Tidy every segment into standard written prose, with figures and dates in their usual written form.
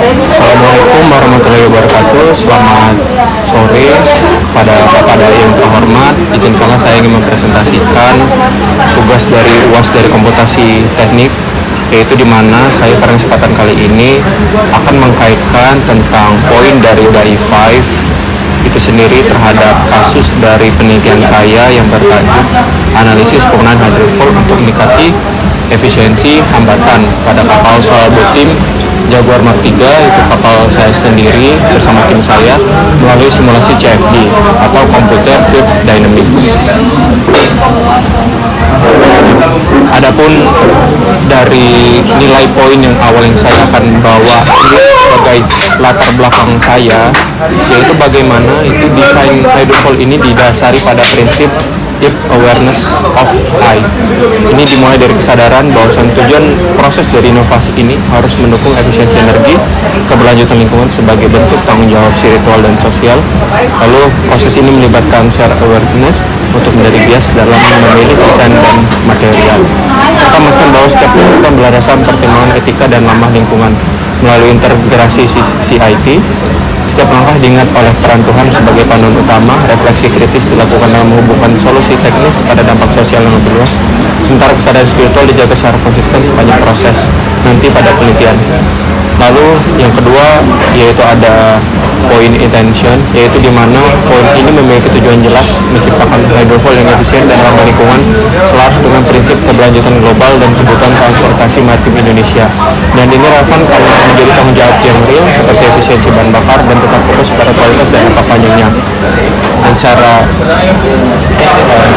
Assalamualaikum warahmatullahi wabarakatuh. Selamat sore kepada Bapak Dai yang terhormat. Izinkanlah saya ingin mempresentasikan tugas dari UAS dari Komputasi Teknik, yaitu di mana saya pada kesempatan kali ini akan mengkaitkan tentang poin dari DAI 5 itu sendiri terhadap kasus dari penelitian saya yang bertajuk analisis penggunaan hydrofoil untuk mendekati efisiensi hambatan pada kapal Botim Jaguar Mark 3, itu kapal saya sendiri bersama tim saya melalui simulasi CFD atau Computer Fluid Dynamics. Adapun dari nilai poin yang awal yang saya akan bawa sebagai latar belakang saya, yaitu bagaimana itu desain hydrofoil ini didasari pada prinsip Deep Awareness of I. Ini dimulai dari kesadaran bahwa tujuan proses dari inovasi ini harus mendukung efisiensi energi, keberlanjutan lingkungan sebagai bentuk tanggung jawab spiritual dan sosial. Lalu proses ini melibatkan share awareness untuk menjadi bias dalam memilih desain dan material. Kita memastikan bahwa setiap keputusan berdasarkan pertimbangan etika dan ramah lingkungan melalui integrasi CIT. Setiap langkah diingat oleh peran Tuhan sebagai panduan utama. Refleksi kritis dilakukan dalam menghubungkan solusi teknis pada dampak sosial yang lebih luas, sementara kesadaran spiritual dijaga secara konsisten sepanjang proses nanti pada penelitian. Lalu yang kedua yaitu ada poin intention, yaitu di mana poin ini memiliki tujuan jelas menciptakan hydrofoil yang efisien dan ramah lingkungan selaras dengan prinsip keberlanjutan global dan kebutuhan transportasi maritim Indonesia. Dan ini relevan karena menjadi tanggung jawab yang real seperti efisiensi bahan bakar dan tetap fokus pada kualitas dan jangka panjangnya. Dan secara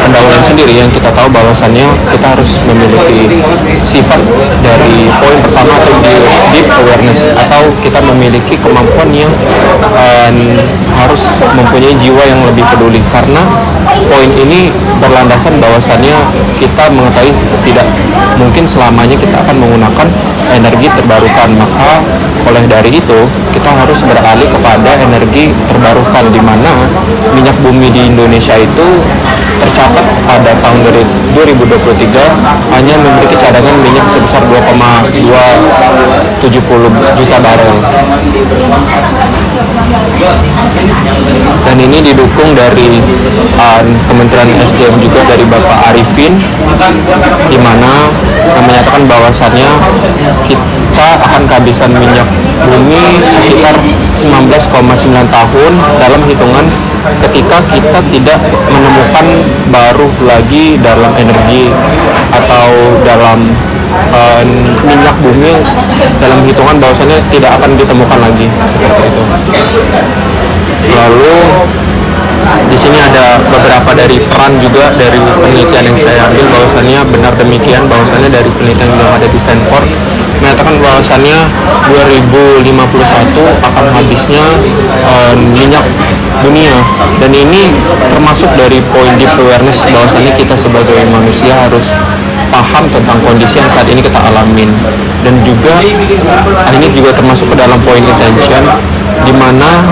pendahuluan sendiri yang kita tahu bahwasannya kita harus memiliki sifat dari poin pertama atau di deep awareness, atau kita memiliki kemampuan yang harus mempunyai jiwa yang lebih peduli, karena poin ini berlandasan bahwasannya kita mengetahui tidak mungkin selamanya kita akan menggunakan energi terbarukan, maka oleh dari itu kita harus beralih kepada energi terbarukan, di mana minyak bumi di Indonesia itu tercatat pada tahun 2023 hanya memiliki cadangan minyak sebesar 2,270 juta barel. Dan ini didukung dari Kementerian SDM juga dari Bapak Arifin, di mana menyatakan bahwasannya kita akan kehabisan minyak bumi sekitar 19,9 tahun dalam hitungan ketika kita tidak menemukan baru lagi dalam energi atau dalam minyak bumi dalam hitungan bahwasannya tidak akan ditemukan lagi seperti itu. Lalu di sini ada beberapa dari peran juga dari penelitian yang saya ambil, bahwasannya benar demikian, bahwasannya dari penelitian yang ada di Stanford menyatakan bahwasannya 2051 akan habisnya minyak dunia, dan ini termasuk dari poin deep awareness bahwasannya kita sebagai manusia harus paham tentang kondisi yang saat ini kita alamin. Dan juga ini juga termasuk ke dalam poin intention, di mana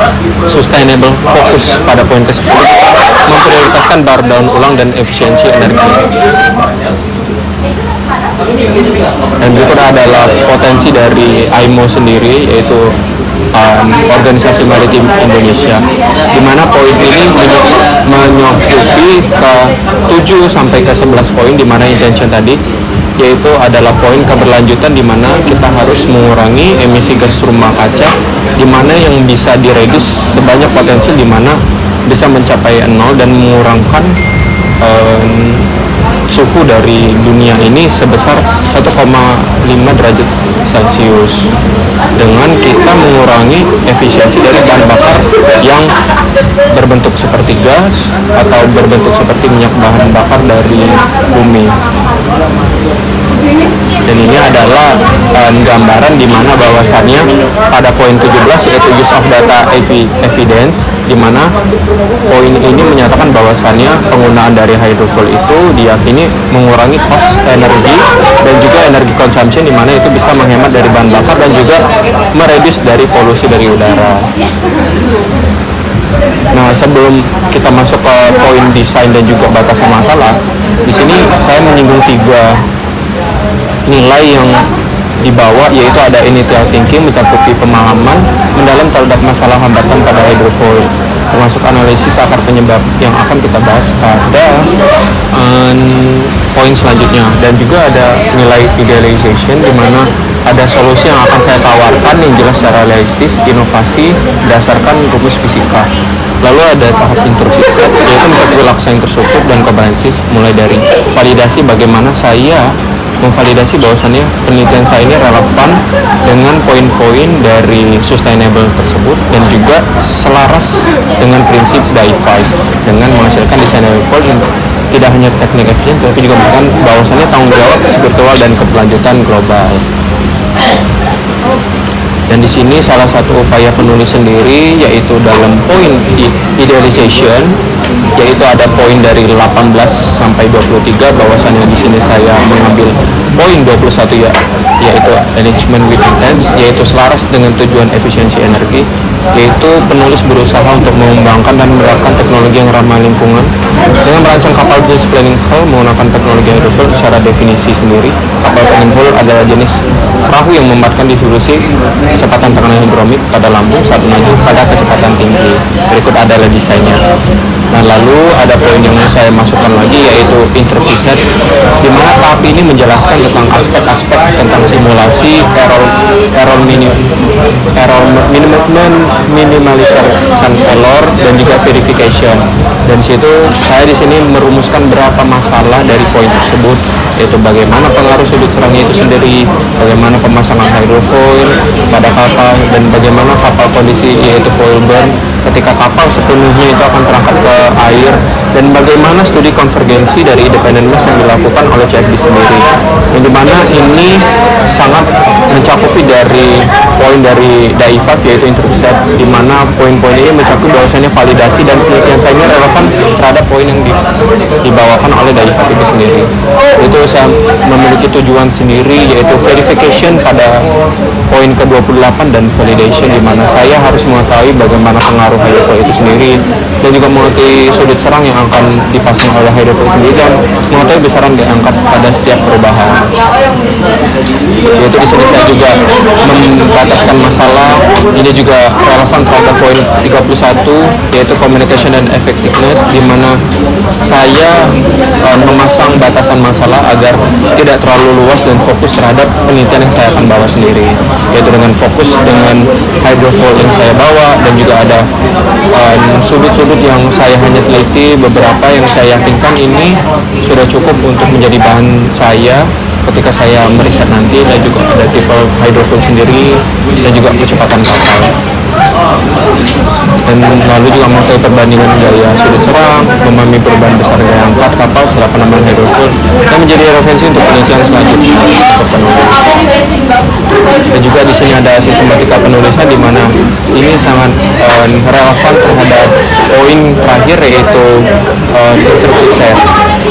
sustainable fokus pada poin ke-10 memprioritaskan bar daun ulang dan efisiensi energi. Dan berikut adalah potensi dari IMO sendiri, yaitu Organisasi Maritim Indonesia, di mana poin ini menyokupi ke 7 sampai ke 11 poin, di mana intention tadi yaitu adalah poin keberlanjutan, di mana kita harus mengurangi emisi gas rumah kaca, di mana yang bisa diredus sebanyak potensi, di mana bisa mencapai 0 dan mengurangkan suhu dari dunia ini sebesar 1,5 derajat Celcius dengan kita mengurangi efisiensi dari bahan bakar yang berbentuk seperti gas atau berbentuk seperti minyak bahan bakar dari bumi. Dan ini adalah gambaran di mana bahwasannya pada poin 17 yaitu use of data evidence, di mana poin ini menyatakan bahwasannya penggunaan dari hydrofoil itu diyakini mengurangi cost energi dan juga energi consumption, di mana itu bisa menghemat dari bahan bakar dan juga mereduce dari polusi dari udara. Nah, sebelum kita masuk ke poin desain dan juga batasan masalah, di sini saya menyinggung 3 nilai yang dibawa, yaitu ada initial thinking, mencakupi pemahaman mendalam terhadap masalah hambatan pada hydrofoil, termasuk analisis akar penyebab yang akan kita bahas pada poin selanjutnya. Dan juga ada nilai idealization, di mana ada solusi yang akan saya tawarkan yang jelas secara realistis, inovasi berdasarkan rumus fisika. Lalu ada tahap instruksi set, yaitu mencakupi laksa yang terstruktur dan komprehensif, mulai dari validasi, bagaimana saya memvalidasi bahwasannya penelitian saya ini relevan dengan poin-poin dari sustainable tersebut, dan juga selaras dengan prinsip DAI5 dengan menghasilkan desain hydrofoil yang tidak hanya teknik efisien tapi juga merupakan bahwasannya tanggung jawab spiritual dan keberlanjutan global. Dan di sini salah satu upaya penulis sendiri yaitu dalam poin idealization, yaitu ada poin dari 18 sampai 23, bahwasannya di sini saya mengambil poin 21 yaitu management with intent, yaitu selaras dengan tujuan efisiensi energi, yaitu penulis berusaha untuk mengembangkan dan menerapkan teknologi yang ramah lingkungan dengan merancang kapal jenis planning hull menggunakan teknologi hydrofoil. Secara definisi sendiri, kapal planning hull adalah jenis perahu yang memanfaatkan distribusi kecepatan tekanan hidromik pada lambung saat melaju pada kecepatan tinggi. Berikut adalah desainnya. Nah, lalu ada poin yang saya masukkan lagi, yaitu instruksi set, di mana tahap ini menjelaskan tentang aspek-aspek tentang simulasi, minimalisirkan error, dan juga verification. Dan situ saya di sini merumuskan berapa masalah dari poin tersebut, yaitu bagaimana pengaruh sudut serangnya itu sendiri, bagaimana pemasangan hydrofoil pada kapal, dan bagaimana kapal kondisi yaitu foil burn ketika kapal sepenuhnya itu akan terangkat ke air, dan bagaimana studi konvergensi dari independentness yang dilakukan oleh CFD sendiri, yang dimana ini sangat mencakupi dari poin dari DAI5 yaitu instruksi set, di mana poin-poin ini mencakup bahwasannya validasi dan penelitian saya ini relevan terhadap poin yang dibawakan oleh DAI5 itu sendiri. Itu saya memiliki tujuan sendiri, yaitu verification pada poin ke-28 dan validation, di mana saya harus mengetahui bagaimana pengaruh hydrofoil itu sendiri, dan juga mengetahui sudut serang yang akan dipasang oleh hydrofoil sendiri, dan mengetahui besaran diangkat pada setiap perubahan. Yaitu di sini saya juga membataskan masalah ini juga relevan terhadap poin 31, yaitu communication dan effectiveness, di mana saya memasang batasan masalah agar tidak terlalu luas dan fokus terhadap penelitian yang saya akan bawa sendiri, yaitu dengan fokus dengan hydrofoil yang saya bawa, dan juga ada sudut-sudut yang saya hanya teliti beberapa yang saya yakinkan ini sudah cukup untuk menjadi bahan saya ketika saya meriset nanti, dan juga ada tipe hydrofoil sendiri dan juga kecepatan kapal. Dan lalu juga mengetahui perbandingan gaya sudut serang, memahami perubahan besar gaya angkat kapal setelah penambahan hydrofoil, dan menjadi referensi untuk penelitian selanjutnya untuk penulis. Dan juga di sini ada sistematika penulisan, di mana ini sangat relevan terhadap poin terakhir, yaitu instruksi set,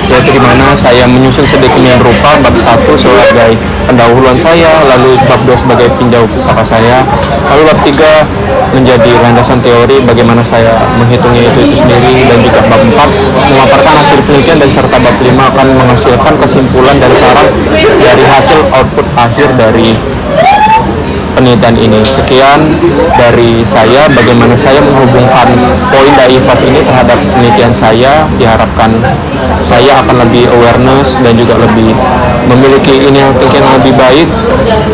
yaitu di mana saya menyusun sedemikian rupa bab 1 sebagai pendahuluan saya, lalu bab 2 sebagai pinjauh pustaka saya, lalu bab 3 menjadi landasan teori bagaimana saya menghitungnya itu sendiri, dan juga bab 4 memaparkan hasil penelitian, dan serta bab 5 akan menghasilkan kesimpulan dan saran dari hasil output akhir dari penelitian ini. Sekian dari saya, bagaimana saya menghubungkan poin DAI5 ini terhadap penelitian saya. Diharapkan saya akan lebih awareness dan juga lebih memiliki ini yang lebih baik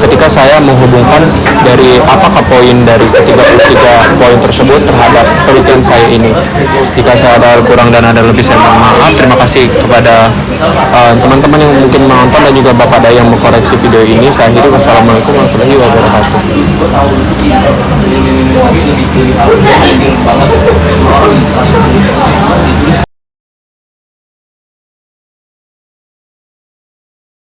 ketika saya menghubungkan dari apakah poin dari ketiga poin tersebut terhadap penelitian saya ini. Jika saya ada kurang dan ada lebih, saya mohon maaf. Terima kasih kepada teman-teman yang mungkin menonton, dan juga Bapak Dai yang mengkoreksi video ini. Saya akhiri, wassalamualaikum warahmatullahi wabarakatuh.